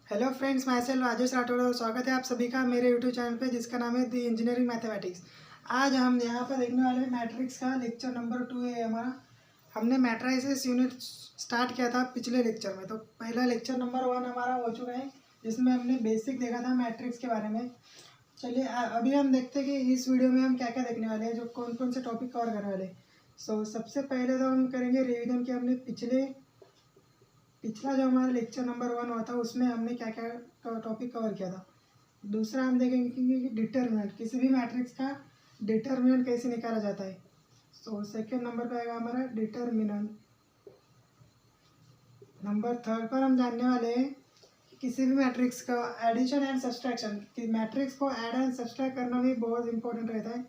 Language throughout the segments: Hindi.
हेलो फ्रेंड्स, मैं सेल राजेश राठौड़ और स्वागत है आप सभी का मेरे यूट्यूब चैनल पे जिसका नाम है दी इंजीनियरिंग मैथमेटिक्स। आज हम यहाँ पर देखने वाले हैं मैट्रिक्स का लेक्चर नंबर 2 है हमारा। हमने मैट्राइसिस यूनिट स्टार्ट किया था पिछले लेक्चर में, तो पहला लेक्चर नंबर 1 हमारा हो चुका है जिसमें हमने बेसिक देखा था मैट्रिक्स के बारे में। चलिए अभी हम देखते हैं कि इस वीडियो में हम क्या क्या देखने वाले हैं, जो कौन कौन से टॉपिक कवर करने वाले हैं। सबसे पहले तो हम करेंगे रिविजन कि हमने पिछला जो हमारा लेक्चर नंबर 1 हुआ था उसमें हमने क्या क्या टॉपिक कवर किया था। दूसरा हम देखेंगे कि डिटर्मिनेंट, किसी भी मैट्रिक्स का डिटर्मिनेंट कैसे निकाला जाता है। सेकेंड नंबर पे आएगा हमारा डिटर्मिनेंट। नंबर थर्ड पर हम जानने वाले हैं कि किसी भी मैट्रिक्स का एडिशन एंड सब्सट्रैक्शन, कि मैट्रिक्स को ऐड एंड सब्सट्रैक्ट करना भी बहुत इंपॉर्टेंट रहता है।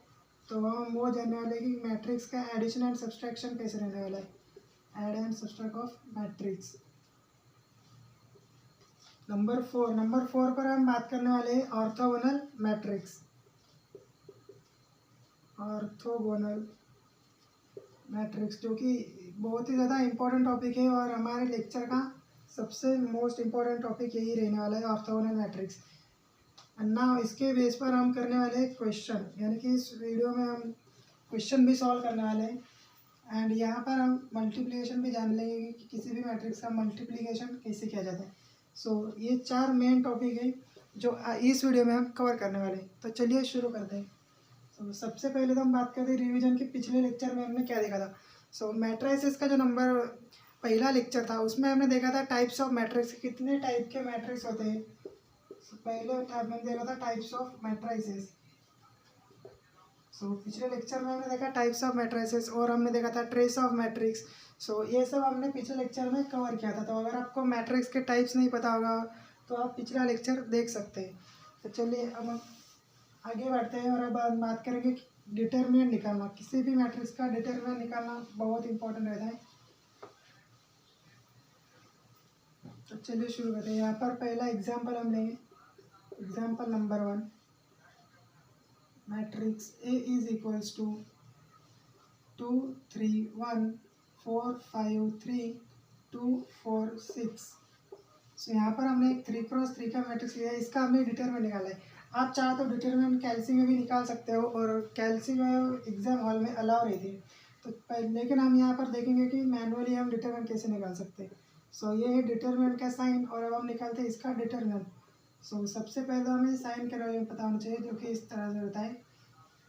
तो हम वो जानने वाले हैं कि मैट्रिक्स का एडिशन एंड सब्सट्रैक्शन कैसे रहने वाला है, add and subtract of matrix. Number four पर हम बात करने वाले हैं ऑर्थोगोनल मैट्रिक्स। ऑर्थोगोनल मैट्रिक्स जो कि बहुत ही ज़्यादा इम्पोर्टेंट टॉपिक है और हमारे लेक्चर का सबसे मोस्ट इम्पोर्टेंट टॉपिक यही रहने वाला है, ऑर्थोगोनल मैट्रिक्स। ना इसके बेस पर हम करने वाले हैं क्वेश्चन, यानी कि इस वीडियो में हम क्वेश्चन भी सॉल्व करने वाले हैं। एंड यहाँ पर हम मल्टीप्लिकेशन भी जान लेंगे कि किसी भी मैट्रिक्स का मल्टीप्लिकेशन कैसे किया जाता है। ये 4 मेन टॉपिक है जो इस वीडियो में हम कवर करने वाले हैं। तो चलिए शुरू करते हैं। सबसे पहले तो हम बात करते हैं रिवीजन के पिछले लेक्चर में हमने क्या देखा था। मैट्रिसेस का जो नंबर पहला लेक्चर था उसमें हमने देखा था टाइप्स ऑफ मैट्रिक्स, कितने टाइप के मैट्रिक्स होते हैं। पहले हमने देखा था टाइप्स ऑफ मैट्रिसेस। पिछले लेक्चर में हमने देखा टाइप्स ऑफ मैट्रिसेस और हमने देखा था ट्रेस ऑफ मैट्रिक्स। ये सब हमने पिछले लेक्चर में कवर किया था। तो अगर आपको मैट्रिक्स के टाइप्स नहीं पता होगा तो आप पिछला लेक्चर देख सकते हैं। तो चलिए अब हम आगे बढ़ते हैं और अब हम बात करेंगे कि डिटर्मिनेंट निकालना, किसी भी मैट्रिक्स का डिटर्मिनेंट निकालना बहुत इंपॉर्टेंट रहता है। तो चलिए शुरू करते हैं। यहाँ पर पहला एग्जाम्पल हम लेंगे, example number 1। Matrix A is equals to 2 3 1 4 5 3 2 4 6। यहाँ पर हमने एक 3x3 का मैट्रिक्स लिया है, इसका हमने डिटरमिनेंट निकाला है। आप चाहो तो डिटरमिनेंट कैलसी में भी निकाल सकते हो और कैलसी में एग्जाम हॉल में अलाउ रहती है। लेकिन हम यहाँ पर देखेंगे कि मैनुअली हम डिटरमिनेंट कैसे निकाल सकते हैं। ये है डिटरमिनेंट का साइन और अब हम निकालते हैं इसका डिटरमिनेंट। सबसे पहले हमें साइन के बारे में पता होना चाहिए, जो कि इस तरह से होता है।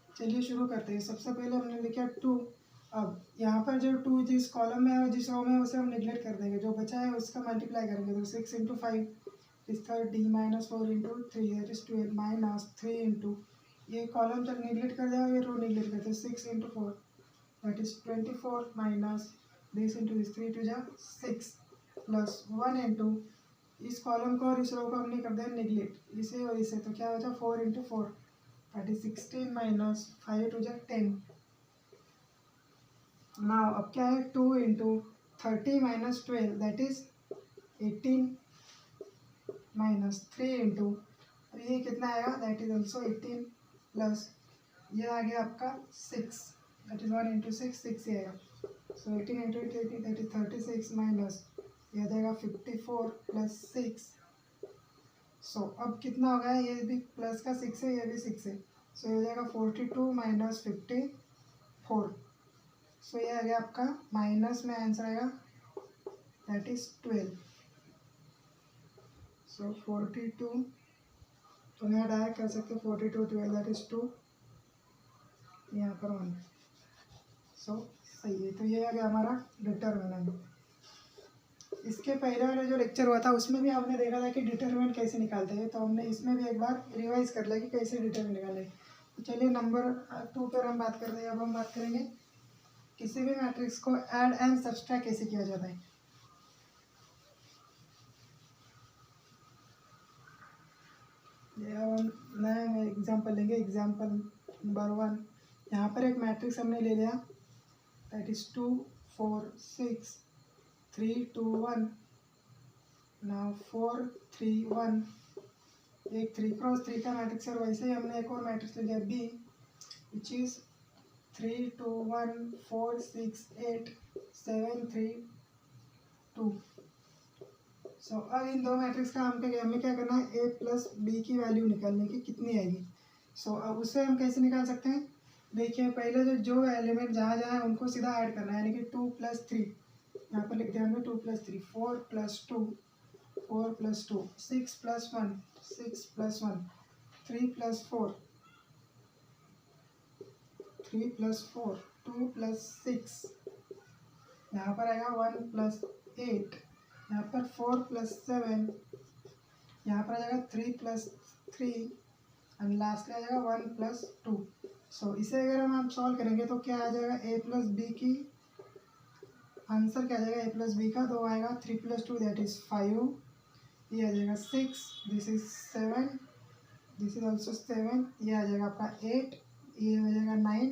चलिए शुरू करते हैं। सबसे पहले हमने लिखा 2। अब यहाँ पर जो 2 जिस कॉलम में है और जिस रो में है उसे हम निगलेक्ट कर देंगे, जो बचा है उसका मल्टीप्लाई करेंगे। तो 6 into 5 is 30 minus 4 into 3 that is 12 minus 3 into, ये कॉलम जब निगलेक्ट कर देगा ये रो निगलेक्ट करते हैं। 6 into 4 that is 24 minus this into this 3 two जा 6 प्लस 1 इंटू, इस कॉलम को और इस रो को हमने कर दिया निगलेक्ट, इसे और इसे, तो क्या बचा 4 into 4 that is 16 minus 5 two जा 10। नाउ अब क्या है 2 into 30 minus 12 that is 18 minus 3 into, ये कितना आएगा दैट इज ऑल्सो 18 प्लस ये आ गया आपका 6 दैट इज 1 इंटू 6 6 ही आएगा। 18 इंटू 80 दैट इज 36 माइनस ये आ जाएगा 54 प्लस 6। अब कितना हो गया, ये भी प्लस का 6 है, ये भी 6 है। ये हो जाएगा 42 माइनस 54। ये आ गया आपका माइनस में आंसर आएगा दैट इज 12। 42 तो यहाँ डायरेक्ट कर सकते 42 12 दैट इज 2, यहाँ पर 1। सही है। तो ये आ गया हमारा डिटरमिनेंट। इसके पहले वाले जो लेक्चर हुआ था उसमें भी हमने देखा था कि डिटरमिनेंट कैसे निकालते हैं, तो हमने इसमें भी एक बार रिवाइज कर लिया कि कैसे डिटरमिनेंट निकाले। तो चलिए नंबर 2 पर हम बात कर रहे हैं। अब हम बात करेंगे किसी भी मैट्रिक्स को ऐड एंड सब्सट्रैक्ट कैसे किया जाता है। अब हम नया एग्जाम्पल लेंगे, एग्जाम्पल नंबर 1। यहाँ पर एक मैट्रिक्स हमने ले लिया दैट इज 2 4 6 3 2 1। नाउ 4 3 1, एक 3x3 का मैट्रिक्स है। और वैसे ही हमने एक और मैट्रिक्स ले लिया बी विच इज 3 2 1 4 6 8 7 3 2। सो अब इन दो मैट्रिक्स का हमें क्या करना है, ए प्लस बी की वैल्यू निकालने की कितनी आएगी। सो अब उससे हम कैसे निकाल सकते हैं, देखिए पहले जो एलिमेंट जहाँ जहाँ है उनको सीधा ऐड करना है, यानी कि 2 + 3, यहाँ पर लिख दिया हमने 2 + 3, 4 + 2, 4 + 2, 6 + 1, 6 + 1, 3 + 4, 3 + 4, 2 + 6, यहाँ पर आएगा 1 + 8, यहाँ पर 4 + 7, यहाँ पर आ जाएगा 3 + 3 एंड लास्ट में आ जाएगा 1 + 2। सो इसे अगर हम सॉल्व करेंगे तो क्या आ जाएगा, ए प्लस बी की आंसर क्या आ जाएगा, ए प्लस बी का तो आएगा 3 + 2 दैट इज़ 5, ये आ जाएगा 6, this is 7, this is also 7, ये आ जाएगा आपका 8, ये हो जाएगा 9,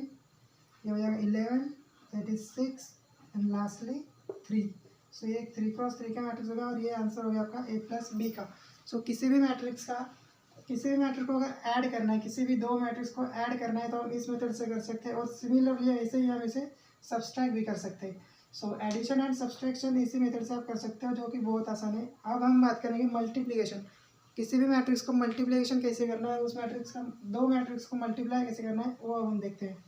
ये हो जाएगा 11 दैट इज 6 एंड लास्टली 3। सो ये 3 × 3 का मैट्रिक्स होगा और ये आंसर हो गया आपका ए प्लस बी का। सो किसी भी मैट्रिक्स को अगर ऐड करना है, किसी भी दो मैट्रिक्स को ऐड करना है तो हम इस मेथड से कर सकते हैं, और सिमिलरली ऐसे ही हम इसे सब्सट्रैक्ट भी कर सकते हैं। सो एडिशन एंड सब्सट्रैक्शन इसी मेथड से आप कर सकते हो, जो कि बहुत आसान है। अब हम बात करेंगे मल्टीप्लिकेशन, किसी भी मैट्रिक्स को मल्टीप्लिकेशन कैसे करना है, उस मैट्रिक्स का दो मैट्रिक्स को मल्टीप्लाई कैसे करना है वो हम देखते हैं।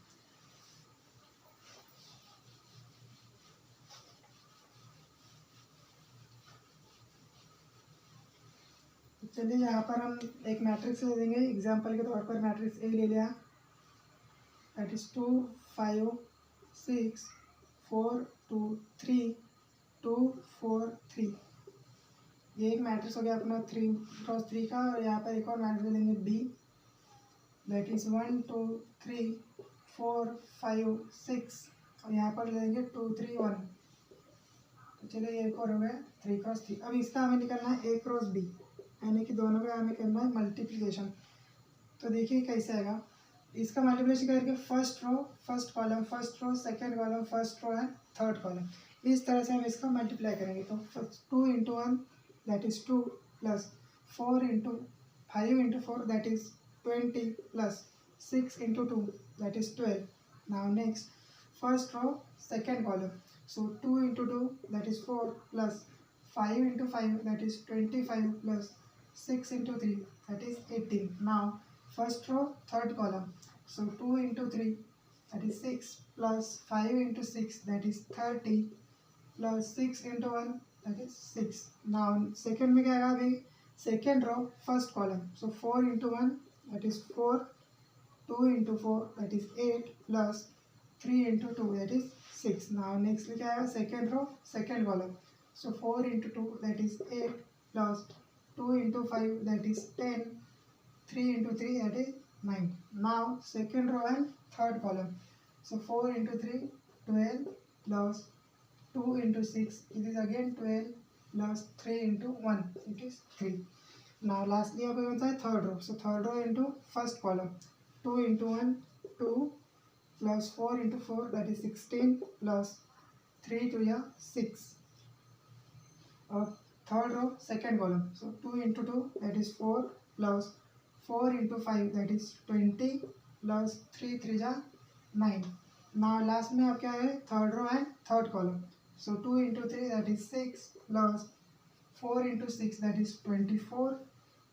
चलिए यहाँ पर हम एक मैट्रिक्स ले लेंगे, एग्जांपल के तौर पर मैट्रिक्स ए ले लिया, दैट इज 2 5 6 4 2 3 2 4 3। ये एक मैट्रिक्स हो गया अपना 3 × 3 का। और यहाँ पर एक और मैट्रिक्स लेंगे बी, दैट इज 1 2 3 4 5 6, और यहाँ पर लेंगे 2 3 1। तो चलिए एक और हो गया 3 × 3। अब इसका हमें निकालना है ए क्रॉस बी, यानी कि दोनों का हमें करना है मल्टीप्लिकेशन। तो देखिए कैसे आएगा, इसका मल्टीप्लिकेशन करके first row first column, first row second column, first row and third column, इस तरह से हम इसका मल्टीप्लाई करेंगे। तो 2 × 1 that is 2 plus 4 × 5 × 4 that is 20 plus 6 × 2 that is 12। Now next first row second column, so 2 × 2 that is 4 plus 5 × 5 that is 25 plus 6 × 3 that is 18. Now first row third column, so 2 × 3 that is 6 plus 5 × 6 that is 30 plus 6 × 1 that is 6. Now second में क्या आएगा, अभी second row first column, so 4 × 1 that is 4, 2 × 4 that is 8 plus 3 × 2 that is 6. Now next क्या आएगा, second row second column, so 4 × 2 that is 8 plus 2 × 5 that is 10, 3 × 3 that is 9. Now second row and third column, so 4 × 3 12 plus 2 × 6 it is again 12 plus 3 × 1 it is 3. Now lastly यहाँ पे होता है third row, so third row into first column, 2 × 1 2 plus 4 × 4 that is 16 plus 3 to 6. Third row second column, so 2 × 2 that is 4 plus 4 × 5 that is 20 plus 3 3 9. Now last में अब क्या है, third row and third column, so 2 × 3 that is 6 plus 4 × 6 that is 24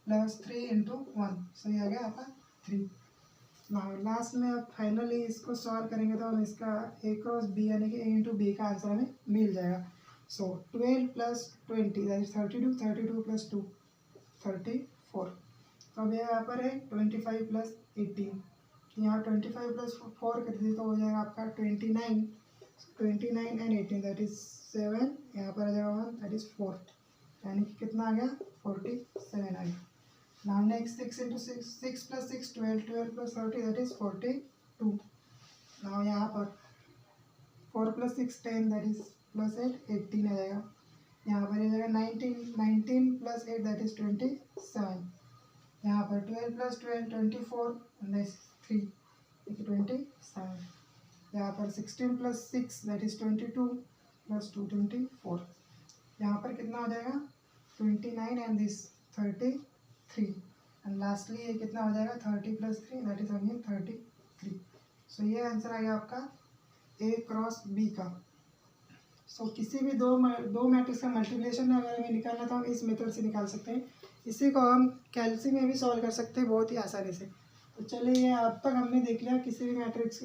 plus 3 × 1, so ये आ गया आपका 3। नाउ लास्ट में अब फाइनली इसको सॉल्व करेंगे तो हम इसका ए क्रॉस बी यानी कि ए × बी का आंसर हमें मिल जाएगा। सो 12 + 20 दैट इज 32, 32 + 2 34। तो अब यहाँ पर है 25 + 18, यहाँ 25 + 4 कर दीजिए तो हो जाएगा आपका 29, 29 एंड 18 दैट इज 7, यहाँ पर आ जाएगा 1 दैट इज 4, यानी कि कितना आ गया 47 आ गया। Now next 6 × 6, 6 + 6 12, 12 + 30 that is 42. Now यहाँ पर 4 + 6 10 that is +8 18 आ जाएगा। यहाँ पर आ जाएगा 19, 19 + 8 that is 27। यहाँ पर 12 + 12 24 and this 3 27। यहाँ पर 16 + 6 that is 22 + 2 24। यहाँ पर कितना हो जाएगा 29 and this 33 एंड लास्टली ये कितना हो जाएगा 30 + 3 दैट इज अगेन 33। सो ये आंसर आ गया आपका ए क्रॉस बी का। सो किसी भी दो मैट्रिक्स का मल्टीप्लिकेशन अगर हमें निकालना था हम इस मेथड से निकाल सकते हैं। इसी को हम कैलसी में भी सॉल्व कर सकते हैं बहुत ही आसानी से। तो चलिए ये अब तक हमने देख लिया किसी भी मैट्रिक्स,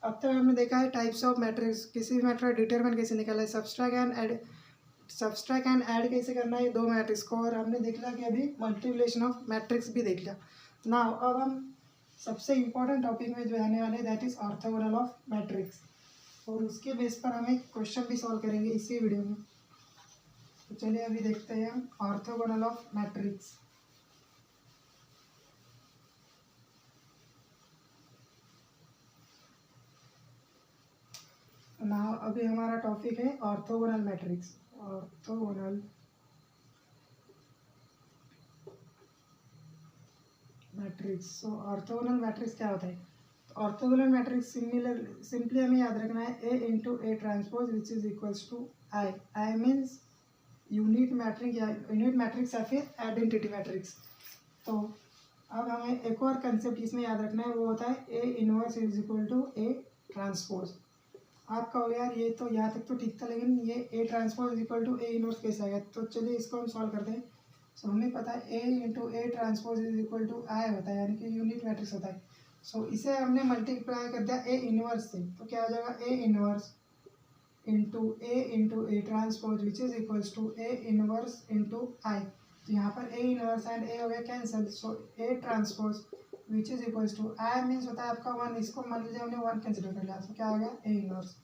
अब तक हमने देखा है टाइप्स ऑफ मैट्रिक्स, किसी भी मैट्रिक्स डिटरमिनेंट कैसे निकालना है, सब्सट्रैक्ट एंड ऐड कैसे करना है दो मैट्रिक्स को, और हमने देख लिया कि अभी मल्टीप्लिकेशन ऑफ मैट्रिक्स भी देख लिया। नाउ अब हम सबसे इम्पोर्टेंट टॉपिक में जो आने वाले that is orthogonal of matrix, और उसके बेस पर हम एक क्वेश्चन भी सॉल्व करेंगे इसी वीडियो में। तो चलिए अभी देखते हैं हम ऑर्थोगोनल ऑफ मैट्रिक्स। नाउ अभी हमारा टॉपिक है ऑर्थोगोनल मैट्रिक्स। ऑर्थोगोनल मैट्रिक्स, सो ऑर्थोगोनल मैट्रिक्स क्या होता है? तो ऑर्थोगोनल मैट्रिक्स सिंपली हमें याद रखना है A into A transpose which is equals to I. I means unit matrix या फिर आइडेंटिटी मैट्रिक्स। तो अब हमें एक और कंसेप्ट इसमें याद रखना है, वो होता है A inverse is equal to A transpose. आप कहो यार ये तो यहाँ तक तो ठीक था, लेकिन ये A transpose is equal to A inverse कैसे आएगा? तो चलिए इसको हम सॉल्व करते हैं। सो हमें पता है A into A transpose is equal to I होता है, यानी कि यूनिट मैट्रिक्स होता है। सो इसे हमने मल्टीप्लाई कर दिया ए इनवर्स से, तो क्या हो जाएगा A inverse into A transpose which is equals to A inverse into I. तो यहाँ पर ए इनवर्स एंड ए हो गया cancel, so A transpose which is equals to I means होता है आपका वन, इसको मान लीजिए हमने वन कंसिडर कर लिया, तो क्या हो गया ए इनवर्स।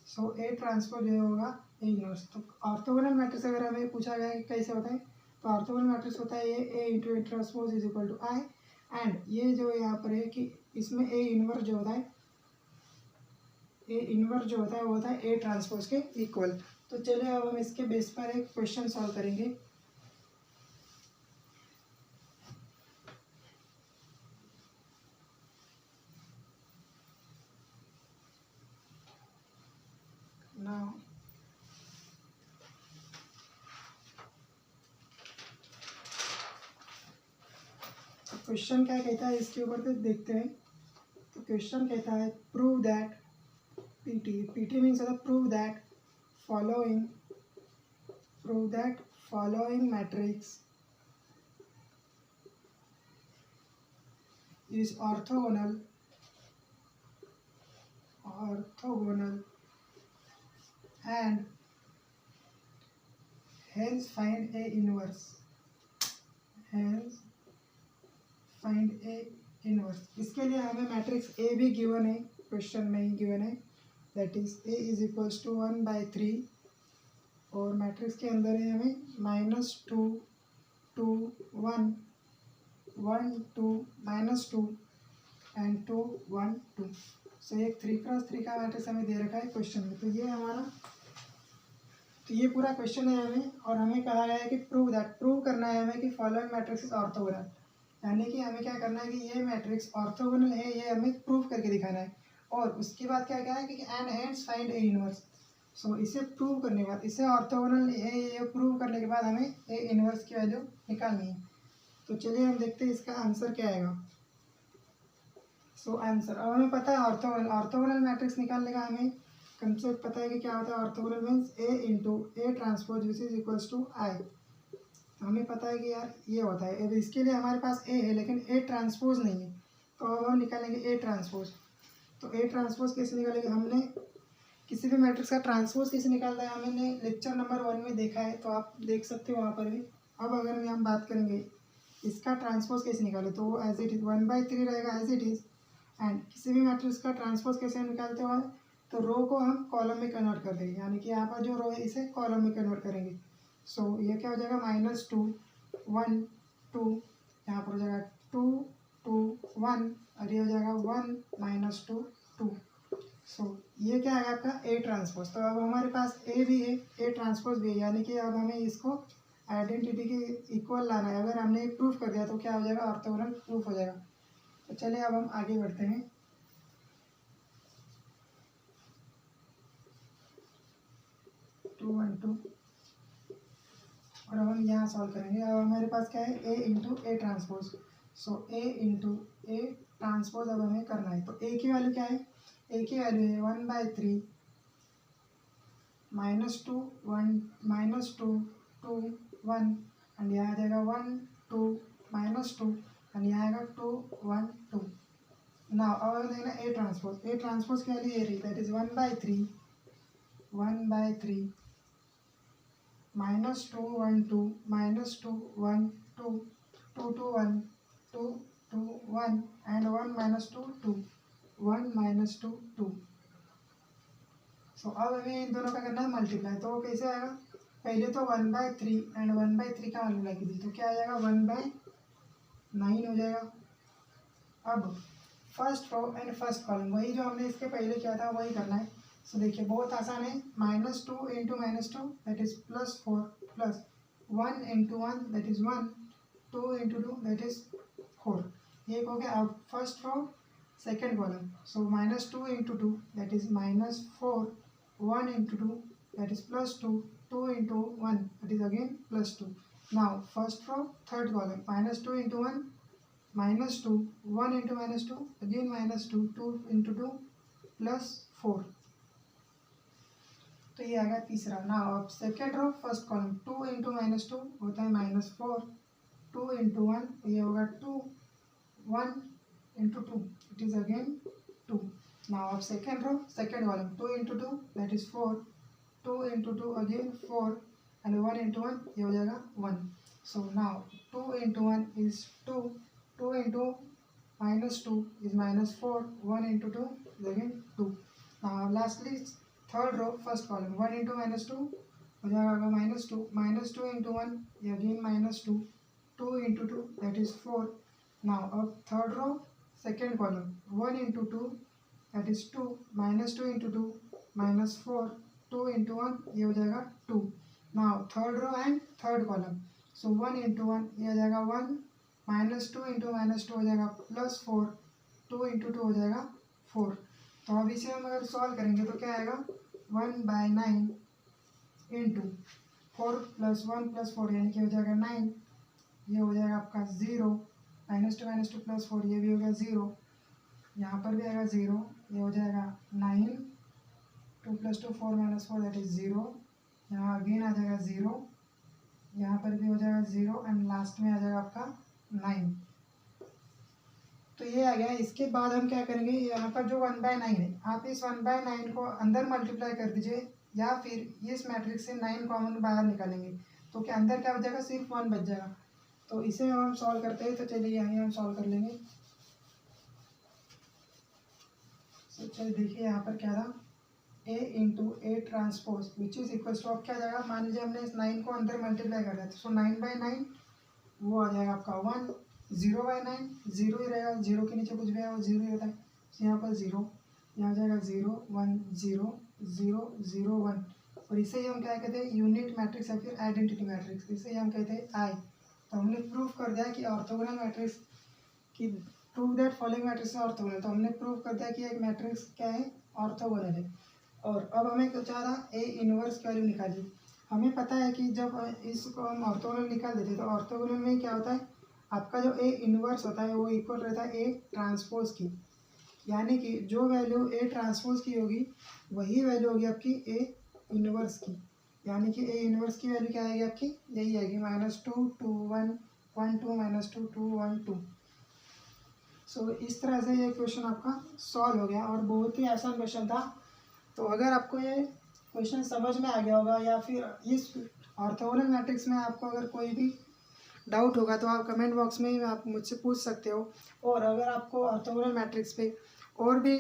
सो ए ट्रांसपोज जो होगा ए इनवर्स। तो ऑर्थोगोनल मैट्रिक्स अगर हमें पूछा गया कि कैसे होता है, तो ऑर्थोगोनल मैट्रिक्स होता है ये A into A transpose is equal to I, and ये जो यहाँ पर है कि इसमें ए इनवर्स जो होता है, ए इनवर्स जो होता है वो होता है ए ट्रांसपोज के इक्वल। तो चलिए अब हम इसके बेस पर एक क्वेश्चन सॉल्व करेंगे। नाउ क्वेश्चन क्या कहता है इसके ऊपर तो देखते हैं। तो क्वेश्चन कहता है प्रूव दैट पीटी मीन्स होता है prove that following matrix is orthogonal and hence find a inverse। इसके लिए हमें मैट्रिक्स ए भी गिवन है, क्वेश्चन में ही गिवन है, that is A is equals to 1/3, और मैट्रिक्स के अंदर है हमें -2 2 1 1 2 -2 एंड 2 1 2। सो एक 3x3 का मैट्रिक्स हमें दे रखा है क्वेश्चन में। तो ये हमारा, तो ये पूरा क्वेश्चन है हमें, और हमें कहा गया है कि प्रूव करना है हमें कि फॉलोइंग मैट्रिक्स इज ऑर्थोगोनल, यानी कि हमें क्या करना है कि ये मैट्रिक्स ऑर्थोगोनल है, ये हमें प्रूव करके दिखाना है। और उसके बाद क्या क्या है कि and hence find A inverse. So इसे प्रूव करने के बाद, इसे ऑर्थोगोनल है ये प्रूव करने के बाद हमें ए इनवर्स की वैल्यू निकालनी है। तो चलिए हम देखते हैं इसका आंसर क्या आएगा। सो आंसर, अब हमें पता है ऑर्थोगोनल मैट्रिक्स निकालने का हमें कंसेप्ट पता है कि क्या होता है। Orthogonal means A into A transpose which is equals to I. हमें पता है कि यार ये होता है, अब इसके लिए हमारे पास ए है लेकिन ए ट्रांसपोज नहीं है, तो अब हम निकालेंगे ए ट्रांसपोज। तो ए ट्रांसपोज कैसे निकालेंगे? हमने किसी भी मैट्रिक्स का ट्रांसपोज कैसे निकालता है हमने लेक्चर नंबर 1 में देखा है, तो आप देख सकते हो वहाँ पर भी। अब अगर हम बात करेंगे इसका ट्रांसपोज कैसे निकाले, तो वो एज इट इज 1/3 रहेगा एज इट इज। एंड किसी भी मैट्रिक्स का ट्रांसपोज कैसे निकालते हो, तो रो को हम कॉलम में कन्वर्ट कर देंगे, यानी कि यहाँ पर जो रो है इसे कॉलम में कन्वर्ट करेंगे। सो ये क्या हो जाएगा -2 1 2, यहाँ पर हो जाएगा 2 2 1, और ये हो जाएगा 1 -2 2। सो ये क्या है आपका ए ट्रांसपोज। तो अब हमारे पास ए भी है, ए ट्रांसपोज भी है, यानी कि अब हमें इसको आइडेंटिटी के इक्वल लाना है। अगर हमने प्रूफ कर दिया तो क्या हो जाएगा, ऑर्थोगोनल प्रूफ हो जाएगा। तो चलिए अब हम आगे बढ़ते हैं। 2 1 2, और अब हम यहाँ सॉल्व करेंगे। अब हमारे पास क्या है A into A transpose. So A into A transpose अब हमें करना है। तो ए की वैल्यू क्या है, ए की वैल्यू है 1/3 -2 1 -2 2 1 एंड यहाँ आ जाएगा 1 2 -2 एंड यहाँ आएगा 2 1 2। नाउ अब देखना ए ट्रांसपोज की वैल्यू ये रही, दैट इज 1/3 -2 1 2 -2 1 2 2 2 1 2 2 1 एंड 1 -2 2 1 -2 2। सो अब हमें इन दोनों का करना है मल्टीप्लाई, तो कैसे आएगा, पहले तो 1/3 एंड 1/3 का मल्टीप्लाई कीजिए तो क्या आ जाएगा 1/9 हो जाएगा। अब first row and first column वही जो हमने इसके पहले किया था वही करना है। सो देखिए बहुत आसान है, -2 into -2 that is +4 plus 1 into 1 that is 1 2 into 2 that is 4। ये हो गया अब first row second column. So -2 into 2 that is -4 1 into 2 that is +2 2 into 1 that is again +2। Now first row third column -2 into 1 -2 1 into -2 again -2 2 into 2 +4। तो ये आ गया तीसरा। नाउ अब second row first column 2 into -2 होता है -4 2 इंटू 1 ये होगा 2 1 into 2 it is again 2। Now अब second row second column 2 into 2 that is 4 2 into 2 again 4 and 1 into 1 ये हो जाएगा 1। So now 2 into 1 is 2 2 into -2 is -4 1 into 2 is again 2। now lastly third row first column 1 into -2 हो जाएगा -2 into 1 ये again -2 2 into 2 that is 4। now अब third row second column 1 into 2 that is 2 -2 into 2 -4 2 into 1 ये हो जाएगा 2। now third row and third column so 1 into 1 ये हो जाएगा 1 -2 इंटू -2 हो जाएगा +4 2 इंटू 2 हो जाएगा 4। तो अब इसे हम अगर सॉल्व करेंगे तो क्या आएगा 1/9 इंटू 4 + 1 + 4 यानी कि हो जाएगा 9 ये हो जाएगा आपका 0 -2 +4 ये भी हो गया 0 यहाँ पर भी आएगा 0 ये हो जाएगा 9 2 + 2 4 - 4 दैट इज 0 यहाँ अगेन आ जाएगा 0 यहाँ पर भी हो जाएगा 0 एंड लास्ट में आ जाएगा आपका 9। तो ये आ गया। इसके बाद हम क्या करेंगे यहाँ पर जो 1/9 है आप इस 1/9 को अंदर मल्टीप्लाई कर दीजिए या फिर इस मैट्रिक्स से 9 कॉमन बाहर निकालेंगे तो क्या अंदर क्या बच जाएगा सिर्फ 1 बच जाएगा। तो इसे हम सॉल्व करते हैं तो चलिए यहाँ हम सॉल्व कर लेंगे। तो चलिए देखिए यहाँ पर क्या था A into A transpose which is equal to अब क्या जाएगा मान लीजिए हमने इस 9 को अंदर मल्टीप्लाई कर दिया तो 9/9 वो आ जाएगा आपका 1 0/9 0 ही रहेगा 0 के नीचे कुछ भी है वो 0 ही होता है। तो यहाँ पर 0 यहाँ जाएगा 0 1 0 0 0 1 और इसे ही हम क्या कहते हैं यूनिट मैट्रिक्स या फिर आइडेंटिटी मैट्रिक्स इसे ही हम कहते हैं आई। तो हमने प्रूव कर दिया कि ऑर्थोगोनल मैट्रिक्स की प्रूव दैट फॉलोइंग मैट्रिक्स है ऑर्थोगोनल। तो हमने प्रूव कर दिया कि एक मैट्रिक्स क्या है ऑर्थोगोनल है। और अब हमें क्या चाह रहा ए इनवर्स की वैल्यू निकालिए। हमें पता है कि जब इसको हम ऑर्थोगोनल निकाल देते तो ऑर्थोगोनल में क्या होता है आपका जो ए इनवर्स होता है वो इक्वल रहता है ए ट्रांसपोज की, यानी कि जो वैल्यू ए ट्रांसपोज की होगी वही वैल्यू होगी आपकी ए इनवर्स की, यानी कि ए इनवर्स की वैल्यू क्या आएगी आपकी यही आएगी -2 2 1 1 2 -2 2 1 2। सो इस तरह से ये क्वेश्चन आपका सॉल्व हो गया और बहुत ही आसान क्वेश्चन था। तो अगर आपको ये क्वेश्चन समझ में आ गया होगा या फिर इस ऑर्थोगोनल मैट्रिक्स में आपको अगर कोई भी डाउट होगा तो आप कमेंट बॉक्स में आप मुझसे पूछ सकते हो। और अगर आपको ऑर्थोगोनल मैट्रिक्स पे और भी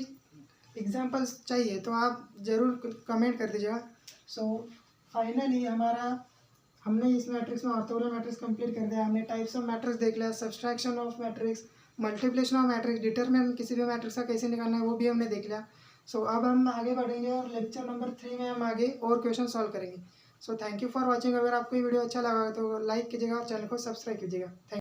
एग्जांपल्स चाहिए तो आप ज़रूर कमेंट कर दीजिएगा। सो फाइनली हमने इस मैट्रिक्स में ऑर्थोगोनल मैट्रिक्स कंप्लीट कर दिया। हमने टाइप्स ऑफ मैट्रिक्स देख लिया, subtraction of matrix, multiplication of matrix, determinant किसी भी मैट्रिक्स का कैसे निकालना है वो भी हमने देख लिया। सो अब हम आगे बढ़ेंगे और लेक्चर नंबर 3 में हम आगे और क्वेश्चन सॉल्व करेंगे। So thank you for watching. अगर आपको ये वीडियो अच्छा लगा तो लाइक कीजिएगा और चैनल को सब्सक्राइब कीजिएगा। थैंक